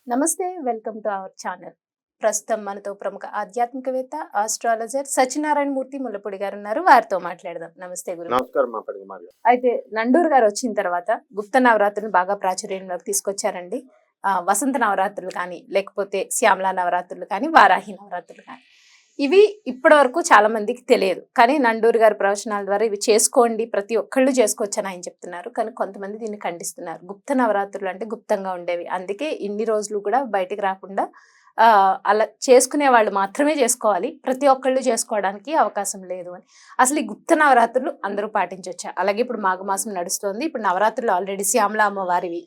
నమస్తే welcome to our channel. ప్రస్తుతం మనతో ప్రముఖ ఆధ్యాత్మికవేత్త ఆస్ట్రాలజర్ సత్యనారాయణ మూర్తి ముల్లపూడి గారు ఉన్నారు. వారితో మాట్లాడదాం. నమస్తే గురు. నమస్కారం మా పరిగమారి. అయితే నండూరు గారు వచ్చిన తర్వాత గుప్త నవరాత్రులు బాగా ప్రాచుర్యంలోకి తీసుకొచ్చారండి. వసంత నవరాత్రులు కానీ, లేకపోతే శ్యామలా నవరాత్రులు కానీ, వారాహి నవరాత్రులు కానీ, ఇవి ఇప్పటి వరకు చాలా మందికి తెలియదు. కానీ నండూరు గారి ప్రవచనాల ద్వారా ఇవి చేసుకోండి, ప్రతి ఒక్కళ్ళు చేసుకోవచ్చని ఆయన చెప్తున్నారు. కానీ కొంతమంది దీన్ని ఖండిస్తున్నారు. గుప్త నవరాత్రులు అంటే గుప్తంగా ఉండేవి, అందుకే ఇన్ని రోజులు కూడా బయటికి రాకుండా అలా చేసుకునే వాళ్ళు మాత్రమే చేసుకోవాలి, ప్రతి ఒక్కళ్ళు చేసుకోవడానికి అవకాశం లేదు అని. అసలు ఈ గుప్త నవరాత్రులు అందరూ పాటించవచ్చా? అలాగే ఇప్పుడు మాఘమాసం నడుస్తుంది. ఇప్పుడు నవరాత్రులు ఆల్రెడీ శ్యామలా అమ్మవారివి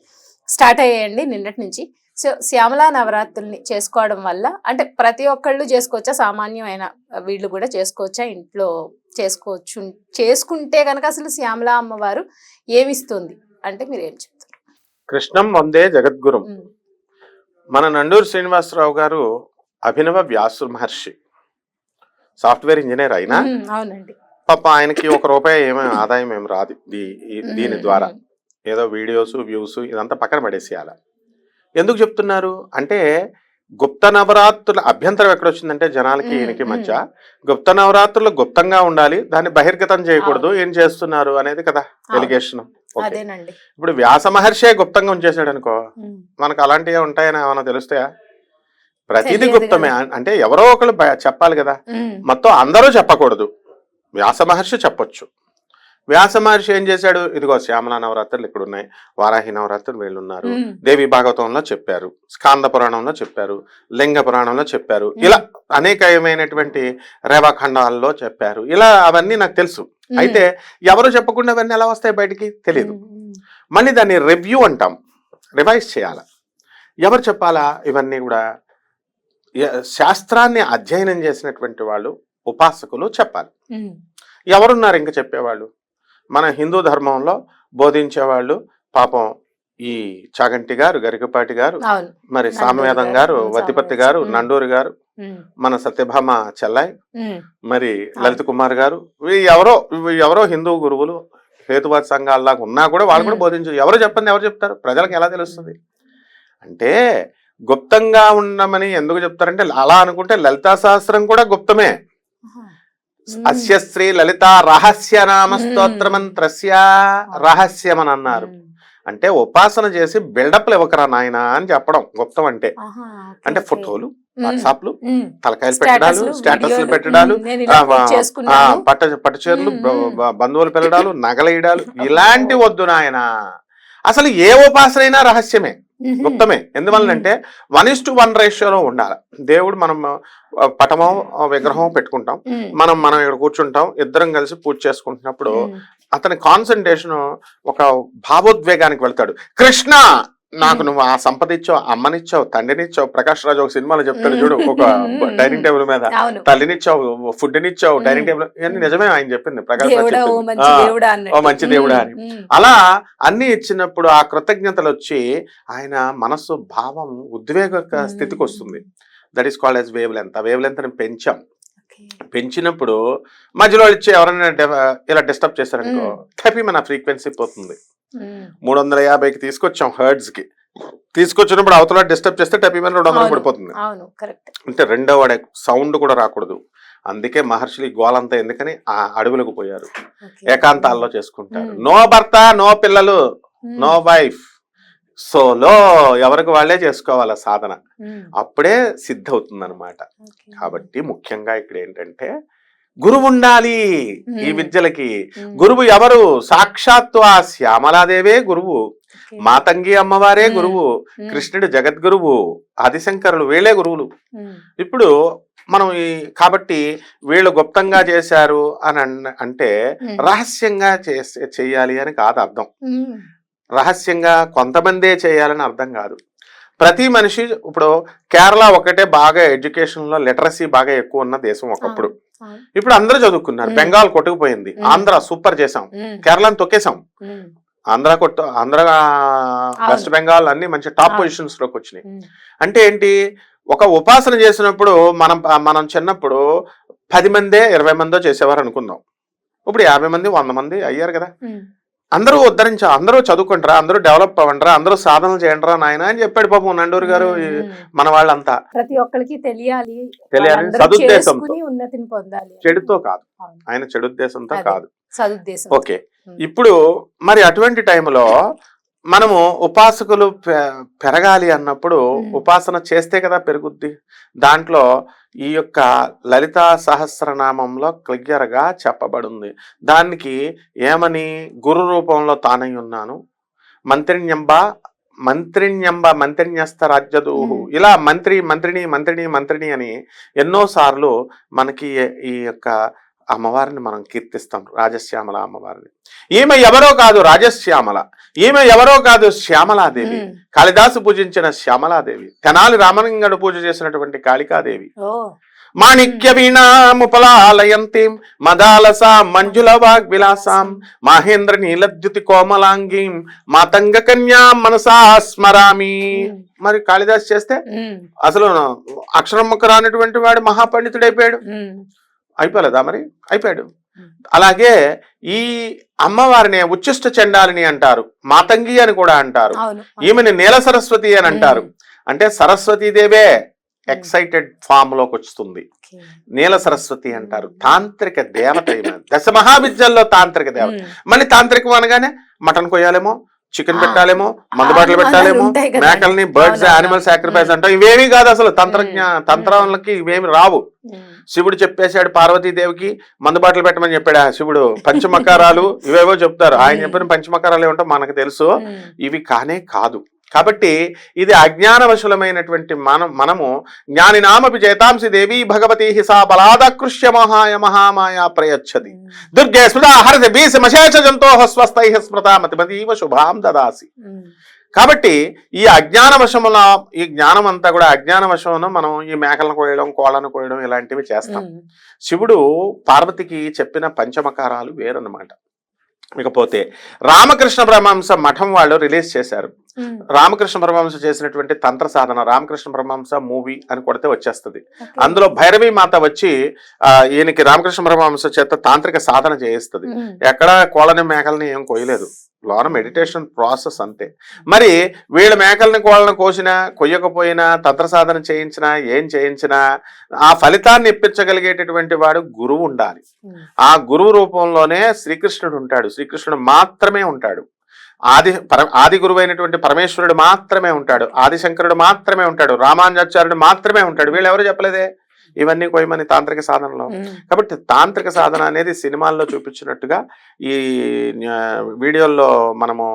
స్టార్ట్ అయ్యాయండి నిన్నటి నుంచి. సో శ్యామలా నవరాత్రుల్ని చేసుకోవడం వల్ల అంటే ప్రతి ఒక్కళ్ళు చేసుకోవచ్చా? సామాన్యమైన వీళ్ళు కూడా చేసుకోవచ్చా? ఇంట్లో చేసుకోవచ్చు. చేసుకుంటే కనుక అసలు శ్యామలా అమ్మవారు ఏమిస్తుంది అంటే మీరు ఏం చెప్తారు? కృష్ణం వందే జగద్గురు. మన నండూరు శ్రీనివాసరావు గారు అభినవ వ్యాసు మహర్షి, సాఫ్ట్వేర్ ఇంజనీర్ అయినా అవునండి, పాప ఆయనకి ₹1 ఏమైనా ఆదాయం ఏమి రాదు దీని ద్వారా. ఏదో వీడియోస్ వ్యూస్ ఇదంతా పక్కన పడేసేయాలి. ఎందుకు చెప్తున్నారు అంటే, గుప్త నవరాత్రుల అభ్యంతరం ఎక్కడొచ్చిందంటే జనాలకి ఈయనకి మధ్య, గుప్త నవరాత్రులు గుప్తంగా ఉండాలి, దాన్ని బహిర్గతం చేయకూడదు, ఏం చేస్తున్నారు అనేది కదా ఎలిగేషన్. ఇప్పుడు వ్యాస మహర్షే గుప్తంగా ఉంచేసాడు అనుకో, మనకు అలాంటివి ఉంటాయని ఏమైనా తెలుస్తాయా? ప్రతిదీ గుప్తమే. అంటే ఎవరో ఒకరు చెప్పాలి కదా, మొత్తం అందరూ చెప్పకూడదు. వ్యాస మహర్షి చెప్పొచ్చు. వ్యాస మహర్షి ఏం చేశాడు? ఇదిగో శ్యామలా నవరాత్రులు ఇక్కడ ఉన్నాయి, వారాహి నవరాత్రులు వీళ్ళున్నారు, దేవి భాగవతంలో చెప్పారు, స్కాంద పురాణంలో చెప్పారు, లింగ పురాణంలో చెప్పారు, ఇలా అనేకమైనటువంటి రేవాఖండాల్లో చెప్పారు. ఇలా అవన్నీ నాకు తెలుసు. అయితే ఎవరు చెప్పకుండా అవన్నీ ఎలా వస్తాయి బయటికి తెలియదు. మళ్ళీ దాన్ని రివ్యూ అంటాం, రివైజ్ చేయాలి. ఎవరు చెప్పాలా? ఇవన్నీ కూడా శాస్త్రాన్ని అధ్యయనం చేసినటువంటి వాళ్ళు, ఉపాసకులు చెప్పాలి. ఎవరున్నారు ఇంకా చెప్పేవాళ్ళు? మన హిందూ ధర్మంలో బోధించేవాళ్ళు పాపం ఈ చాగంటి గారు, గరికపాటి గారు, మరి సామవేదం గారు, వతిపతి గారు, నండూరు గారు, మన సత్యభామ చెల్లాయి, మరి లలిత కుమార్ గారు, ఎవరో హిందూ గురువులు హేతువాద సంఘాల్లాగా ఉన్నా కూడా వాళ్ళు కూడా బోధించారు. ఎవరు చెప్పండి, ఎవరు చెప్తారు? ప్రజలకు ఎలా తెలుస్తుంది? అంటే గుప్తంగా ఉండమని ఎందుకు చెప్తారంటే, అలా అనుకుంటే లలితా సహస్రం కూడా గుప్తమే. అస్య శ్రీ లలిత రహస్య నామ స్తోత్ర మంత్రస్య రహస్యం అని అన్నారు. అంటే ఉపాసన చేసి బిల్డప్లు ఇవ్వకరా నాయన అని చెప్పడం గుప్తం అంటే. అంటే ఫోటోలు, వాట్సాప్లు, తలకాయలు పెట్టడాలు, స్టేటస్లు పెట్టడాలు, పట్టుచీరలు బంధువులు పిల్లడాలు, నగలేయడాలు, ఇలాంటి వద్దు నాయన. అసలు ఏ ఉపాసన అయినా రహస్యమే, గుప్తమే. ఎందువల్లంటే 1:1 రేషియోలో ఉండాలి. దేవుడు మనం పటమో విగ్రహం పెట్టుకుంటాం, మనం ఇక్కడ కూర్చుంటాం, ఇద్దరం కలిసి పూజ చేసుకుంటున్నప్పుడు అతని కాన్సన్ట్రేషన్ ఒక భావోద్వేగానికి వెళ్తాడు. కృష్ణ, నాకు నువ్వు ఆ సంపద ఇచ్చావు, అమ్మనిచ్చావు, తండ్రినిచ్చావు. ప్రకాష్ రాజు ఒక సినిమాలో చెప్తాడు చూడు, ఒక డైనింగ్ టేబుల్ మీద తల్లినిచ్చావు, ఫుడ్నిచ్చావు, డైనింగ్ టేబుల్. ఇవన్నీ నిజమే ఆయన చెప్పింది, ప్రకాష్ రాజు ఓ మంచి దేవుడా అని. అలా అన్ని ఇచ్చినప్పుడు ఆ కృతజ్ఞతలు వచ్చి ఆయన మనస్సు భావం ఉద్వేగ స్థితికి వస్తుంది. That is called as wave length. ఆ వేవ్ లెంత్ పెంచినప్పుడు మధ్యలో ఇచ్చి ఎవరైనా ఇలా డిస్టర్బ్ చేశారనుకో, హ్యాపీ మన ఫ్రీక్వెన్సీ పోతుంది. 350కి తీసుకొచ్చాం, హర్ట్జ్ కి తీసుకొచ్చినప్పుడు అవతల డిస్టర్బ్ చేస్తే టెపీ మీద 200 పడిపోతుంది. అంటే రెండవ సౌండ్ కూడా రాకూడదు. అందుకే మహర్షులు గోలంతా ఎందుకని ఆ అడవులకు పోయారు, ఏకాంతాల్లో చేసుకుంటారు. నో భర్త, నో పిల్లలు, నో వైఫ్, సోలో, ఎవరికి వాళ్ళే చేసుకోవాలి సాధన, అప్పుడే సిద్ధవుతుంది అనమాట. కాబట్టి ముఖ్యంగా ఇక్కడ ఏంటంటే గురువు ఉండాలి ఈ విద్యలకి. గురువు ఎవరు? సాక్షాత్తు ఆ శ్యామలాదేవే గురువు, మాతంగి అమ్మవారే గురువు, కృష్ణుడు జగద్గురువు, ఆదిశంకరులు, వీళ్ళే గురువులు. ఇప్పుడు మనం కాబట్టి వీళ్ళు గుప్తంగా చేశారు అని అంటే రహస్యంగా చేయాలి అని కాదు అర్థం. రహస్యంగా కొంతమందే చేయాలని అర్థం కాదు. ప్రతి మనిషి, ఇప్పుడు కేరళ ఒకటే బాగా ఎడ్యుకేషన్ లో లిటరసీ బాగా ఎక్కువ ఉన్న దేశం ఒకప్పుడు. ఇప్పుడు అందరూ చదువుకున్నారు. బెంగాల్ కొట్టుకుపోయింది, ఆంధ్ర సూపర్ చేసాం, కేరళని తొక్కేసాం. ఆంధ్ర వెస్ట్ బెంగాల్ అన్ని మంచి టాప్ పొజిషన్స్ లోకి వచ్చినాయి. అంటే ఏంటి? ఒక ఉపాసన చేసినప్పుడు మనం చిన్నప్పుడు 10 మందే 20 మందో చేసేవారు అనుకుందాం. ఇప్పుడు 50 మంది 100 మంది అయ్యారు కదా. అందరూ ఉద్ధరించారు, అందరూ చదువుకుంటారా, అందరూ డెవలప్ అవ్వండిరా, అందరూ సాధనలు చేయండిరా నాయన అని చెప్పాడు పాపం నండూరు గారు. మన వాళ్ళంతా ప్రతి ఒక్కరికి తెలియాలి, సదుద్దేశంతో, ఉన్నతిని పొందాలి, చెడుతో కాదు, ఆయన చెడుద్దేశంతో కాదు, సదుద్దేశం. ఓకే. ఇప్పుడు మరి అటువంటి టైంలో మనము ఉపాసకులు పెరగాలి అన్నప్పుడు ఉపాసన చేస్తే కదా పెరుగుద్ది. దాంట్లో ఈ యొక్క లలితా సహస్రనామంలో క్లియర్గా చెప్పబడింది. దానికి ఏమని, గురు రూపంలో తానై ఉన్నాను, మంత్రిణ్యస్త రాజ్యదూహు, ఇలా మంత్రి మంత్రిని మంత్రిని మంత్రిని అని ఎన్నోసార్లు మనకి ఈ యొక్క అమ్మవారిని మనం కీర్తిస్తాం, రాజశ్యామల అమ్మవారిని. ఈమె ఎవరో కాదు రాజశ్యామల, ఈమె ఎవరో కాదు శ్యామలాదేవి, కాళిదాసు పూజించిన శ్యామలాదేవి, తెనాలి రామలింగడు పూజ చేసినటువంటి కాళికాదేవి. మాణిక్య వీణాముపలాలయంతీం మదాలసాం మంజుల వాగ్విలాసాం మహేంద్ర నీలద్యుతి కోమలాంగీం మాతంగ కన్యా మనసా స్మరామి. మరి కాళిదాసు చేస్తే అసలు అక్షరం ముక్క రానటువంటి వాడు మహాపండితుడైపోయాడు. అయిపోలేదా మరి? అయిపోయాడు. అలాగే ఈ అమ్మవారిని ఉచ్చిష్ట చండాలిని అంటారు, మాతంగి అని కూడా అంటారు, ఈమెని నీల సరస్వతి అని అంటారు. అంటే సరస్వతీదేవే ఎక్సైటెడ్ ఫామ్ లోకి వస్తుంది, నీల సరస్వతి అంటారు. తాంత్రిక దేవత ఈమె, దశ మహావిద్యల్లో తాంత్రిక దేవత. మళ్ళీ తాంత్రికం అనగానే మటన్ కొయ్యాలేమో, చికెన్ పెట్టాలేమో, మందు బాటలు పెట్టాలేమో, మేకల్ని బర్డ్స్ యానిమల్ సాక్రిఫైస్ అంటాం. ఇవేమీ కాదు అసలు, తంత్రాలకి ఇవేమి రావు. శివుడు చెప్పేశాడు పార్వతీదేవికి మందు బాటలు పెట్టమని చెప్పాడు శివుడు. పంచమకారాలు ఇవేవో చెప్తారు, ఆయన చెప్పిన పంచమకారాలు ఏమిటో మనకు తెలుసు, ఇవి కానే కాదు. కాబట్టి ఇది అజ్ఞానవశులమైనటువంటి మనము జ్ఞానినామపి చేతాంసి దేవి భగవతి సా బలాదకృష్య మహామాయా ప్రయచ్చతి దుర్గే స్మృతా హరతి బీసమశేష జంతో స్వస్థై స్మృతా మతిమతీవ శుభాం దదాసి. కాబట్టి ఈ అజ్ఞానవశముల, ఈ జ్ఞానం అంతా కూడా అజ్ఞానవశమున మనం ఈ మేకలను కోయడం, కోళ్ళను కోయడం ఇలాంటివి చేస్తాం. శివుడు పార్వతికి చెప్పిన పంచమకారాలు వేరన్నమాట. ఇకపోతే రామకృష్ణ పరమహంస మఠం వాళ్ళు రిలీజ్ చేశారు. రామకృష్ణ పరమహంస చేసినటువంటి తంత్ర సాధన, రామకృష్ణ పరమహంస మూవీ అని కొడితే వచ్చేస్తుంది. అందులో భైరవి మాత వచ్చి ఈయనకి రామకృష్ణ పరమహంస చేత తాంత్రిక సాధన చేయిస్తుంది. ఎక్కడ కోళ్ళని మేకల్ని ఏం కోయలేదు, లోన మెడిటేషన్ ప్రాసెస్ అంతే. మరి వీళ్ళ మేకల్ని కోళ్ళని కోసినా కొయ్యకపోయినా తంత్ర సాధన చేయించినా ఏం చేయించినా ఆ ఫలితాన్ని ఇప్పించగలిగేటటువంటి వాడు గురువు ఉండాలి. ఆ గురువు రూపంలోనే శ్రీకృష్ణుడు ఉంటాడు, శ్రీకృష్ణుడు మాత్రమే ఉంటాడు. ఆది గురువు అయినటువంటి పరమేశ్వరుడు మాత్రమే ఉంటాడు, ఆదిశంకరుడు మాత్రమే ఉంటాడు, రామానుజాచార్యుడు మాత్రమే ఉంటాడు. వీళ్ళు ఎవరు చెప్పలేదే ఇవన్నీ కొయ్యమని తాంత్రిక సాధనలో. కాబట్టి తాంత్రిక సాధన అనేది సినిమాల్లో చూపించినట్టుగా, ఈ వీడియోల్లో మనము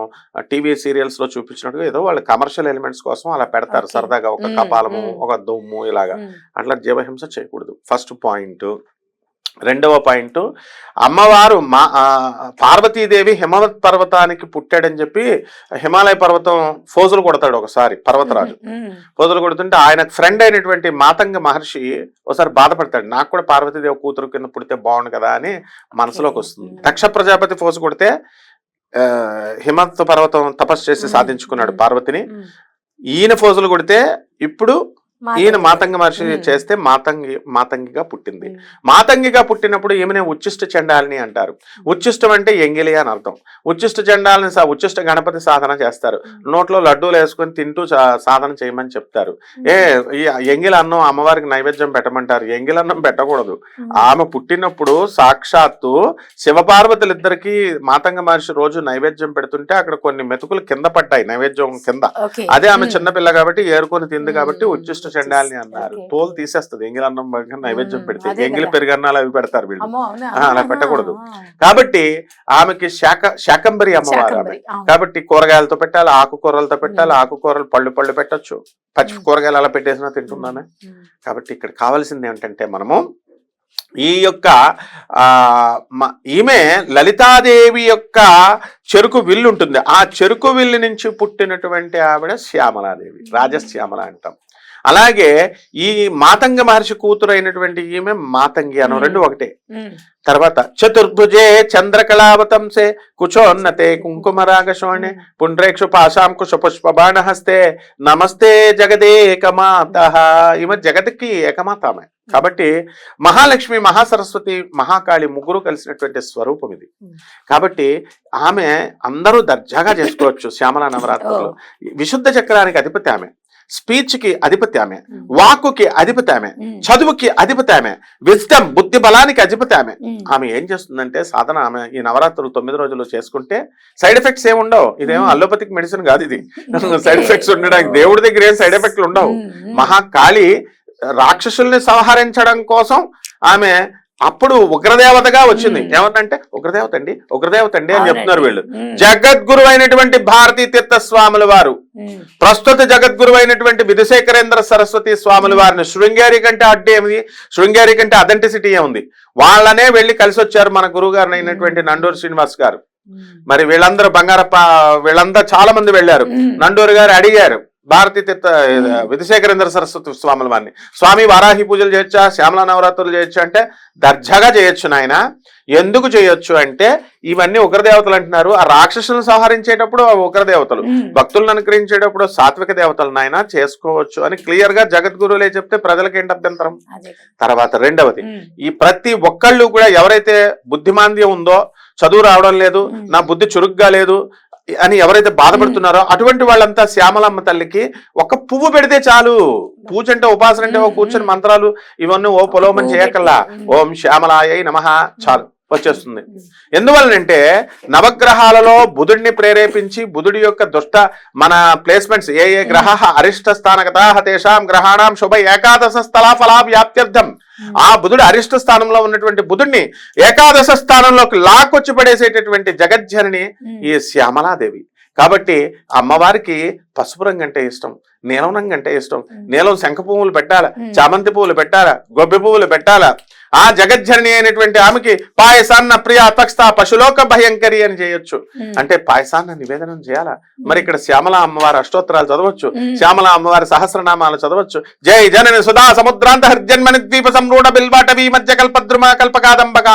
టీవీ సీరియల్స్ లో చూపించినట్టుగా ఏదో వాళ్ళు కమర్షియల్ ఎలిమెంట్స్ కోసం అలా పెడతారు సరదాగా, ఒక కపాలము, ఒక దుమ్ము, ఇలాగా. అట్లా జీవహింస చేయకూడదు, ఫస్ట్ పాయింట్. రెండవ పాయింట్, అమ్మవారు పార్వతీదేవి హిమవత్ పర్వతానికి పుట్టాడని చెప్పి హిమాలయ పర్వతం ఫోజులు కొడతాడు ఒకసారి పర్వతరాజు. ఫోజులు కొడుతుంటే ఆయన ఫ్రెండ్ అయినటువంటి మాతంగ మహర్షి ఒకసారి బాధపడతాడు, నాకు కూడా పార్వతీదేవి కూతురు కింద పుడితే బాగుండు కదా అని మనసులోకి వస్తుంది. దక్ష ప్రజాపతి ఫోజు కొడితే హిమవత్ పర్వతం తపస్సు చేసి సాధించుకున్నాడు పార్వతిని. ఈయన ఫోజులు కొడితే ఇప్పుడు ఈయన మాతంగి మహర్షి చేస్తే మాతంగిగా పుట్టింది. మాతంగిగా పుట్టినప్పుడు ఈమెనే ఉచ్చిష్ట చండాలిని అంటారు. ఉచ్చిష్టం అంటే ఎంగిలి అని అర్థం. ఉచ్చిష్ట చండాలిని ఉచ్చిష్ట గణపతి సాధన చేస్తారు, నోట్లో లడ్డూలు వేసుకొని తింటూ సాధన చేయమని చెప్తారు. ఈ ఎంగిలి అన్నం అమ్మవారికి నైవేద్యం పెట్టమంటారు, ఎంగిలి అన్నం పెట్టకూడదు. ఆమె పుట్టినప్పుడు సాక్షాత్తు శివపార్వతులిద్దరికి మాతంగ మహర్షి రోజు నైవేద్యం పెడుతుంటే అక్కడ కొన్ని మెతుకులు కింద పడ్డాయి నైవేద్యం కింద. అదే ఆమె చిన్నపిల్ల కాబట్టి ఏరుకొని తింది కాబట్టి ఉచ్చిష్ట చండాలిని అన్నారు. తోలు తీసేస్తుంది ఎంగిలి అన్నం నైవేద్యం పెడితే. ఎంగిలి పెరుగన్నాలు అవి పెడతారు వీళ్ళు, అలా పెట్టకూడదు. కాబట్టి ఆమెకి శాకంబరి అమ్మవారు ఆమె. కాబట్టి కూరగాయలతో పెట్టాలి, ఆకుకూరలతో పెట్టాలి, ఆకుకూరలు పళ్ళు పెట్టచ్చు, పచ్చి కూరగాయలు అలా పెట్టేసినా తింటున్నానే. కాబట్టి ఇక్కడ కావాల్సింది ఏంటంటే మనము ఈ యొక్క ఈమె లలితాదేవి యొక్క చెరుకు విల్లు ఉంటుంది, ఆ చెరుకు విల్లు నుంచి పుట్టినటువంటి ఆవిడ శ్యామలాదేవి, రాజశ్యామల అంటాం. అలాగే ఈ మాతంగ మహర్షి కూతురు అయినటువంటి ఈమె మాతంగి అను రెండు ఒకటే. తర్వాత చతుర్భుజే చంద్రకళావతంసే కుచోన్నతే కుంకుమరాగశోణే పుండ్రేక్షు పాశాంకుశ పుష్పబాణహస్తే నమస్తే జగదేకమాత. ఈమె జగతికి ఏకమాత ఆమె. కాబట్టి మహాలక్ష్మి, మహాసరస్వతి, మహాకాళి ముగ్గురు కలిసినటువంటి స్వరూపం ఇది. కాబట్టి ఆమె అందరూ దర్జాగా చేసుకోవచ్చు శ్యామలా నవరాత్రులు. విశుద్ధ చక్రానికి అధిపతి ఆమె, స్పీచ్ కి అధిపతి ఆమె, వాక్కుకి అధిపతి ఆమె, చదువుకి అధిపతి ఆమె, విజ్డమ్ బుద్ధి బలానికి అధిపతి ఆమె. ఆమె ఏం చేస్తుందంటే సాధన, ఆమె ఈ నవరాత్రులు 9 రోజులు చేసుకుంటే సైడ్ ఎఫెక్ట్స్ ఏమి ఉండవు. ఇదేమో అల్లోపతిక్ మెడిసిన్ కాదు ఇది. సైడ్ ఎఫెక్ట్స్ ఉండడానికి దేవుడి దగ్గర ఏం సైడ్ ఎఫెక్ట్లు ఉండవు. మహాకాళి రాక్షసుల్ని సంహరించడం కోసం ఆమె అప్పుడు ఉగ్రదేవతగా వచ్చింది. ఏమంటే ఉగ్రదేవత అండి అని చెప్తున్నారు వీళ్ళు. జగద్గురు అయినటువంటి భారతీ తీర్థ స్వాముల వారు, ప్రస్తుత జగద్గురు అయినటువంటి విధుశేఖరేంద్ర సరస్వతి స్వాముల వారిని, శృంగేరి కంటే అడ్డు ఏమిది, శృంగేరి కంటే అథెంటిసిటీ ఏముంది, వాళ్ళనే వెళ్లి కలిసి వచ్చారు మన గురువు గారు అయినటువంటి నండూరు శ్రీనివాస్ గారు. మరి వీళ్ళందరూ బంగారప్ప, వీళ్ళందరూ చాలా మంది వెళ్ళారు. నండూరు గారు అడిగారు భారతీ తీర్థ విధుశేఖరేంద్ర సరస్వతి స్వాముల వారిని, స్వామి వారాహి పూజలు చేయొచ్చా, శ్యామలా నవరాత్రులు చేయొచ్చు అంటే దర్జాగా చేయొచ్చు నాయన. ఎందుకు చేయొచ్చు అంటే ఇవన్నీ ఉగ్రదేవతలు అంటున్నారు. ఆ రాక్షసులను సంహరించేటప్పుడు ఉగ్రదేవతలు, భక్తులను అనుగ్రహించేటప్పుడు సాత్విక దేవతలు నాయన, చేసుకోవచ్చు అని క్లియర్ గా జగద్గురువులే చెప్తే ప్రజలకు ఏంటి అభ్యంతరం. తర్వాత రెండవది, ఈ ప్రతి ఒక్కళ్ళు కూడా ఎవరైతే బుద్ధిమాంద్యం ఉందో, చదువు రావడం లేదు, నా బుద్ధి చురుగ్గా లేదు అని ఎవరైతే బాధపడుతున్నారో అటువంటి వాళ్ళంతా శ్యామలమ్మ తల్లికి ఒక పువ్వు పెడితే చాలు. పూజ అంటే ఉపాసన అంటే ఓ కూర్చొని మంత్రాలు ఇవన్నీ ఓ పొలోమని చేయకల్లా ఓం శ్యామలాయ నమః చాలు వచ్చేస్తుంది. ఎందువల్లనంటే నవగ్రహాలలో బుధుడిని ప్రేరేపించి బుధుడి యొక్క దుష్ట మన ప్లేస్మెంట్స్ ఏ గ్రహ అరిష్ట స్థానగతా తేషాం గ్రహాణం శుభ ఏకాదశ స్థల ఫలా వ్యాప్త్యర్థం. ఆ బుధుడు అరిష్ట స్థానంలో ఉన్నటువంటి బుధుడిని ఏకాదశ స్థానంలోకి లాక్కొచ్చి పడేసేటటువంటి జగజ్జనని ఈ శ్యామలాదేవి. కాబట్టి అమ్మవారికి పసుపు రంగు అంటే ఇష్టం, నీలం రంగు అంటే ఇష్టం. నీలం శంఖ పువ్వులు పెట్టాలా, చామంతి పువ్వులు పెట్టాలా, గొబ్బి పువ్వులు పెట్టాలా. ఆ జగజ్జనని అయినటువంటి ఆమెకి పాయసాన్న ప్రియ తక్ష పశులోక భయంకరి అని చేయొచ్చు. అంటే పాయసాన్న నివేదనం చేయాలా. మరి ఇక్కడ శ్యామలా అమ్మవారి అష్టోత్తరాలు చదవచ్చు, శ్యామలా అమ్మవారి సహస్రనామాలు చదవచ్చు. జై జనని సుధా సముద్రాంత హర్జన్మని ద్వీప సంరూఢ బిల్వాటవీ మధ్య కల్పద్రుమ కల్పకాదంబక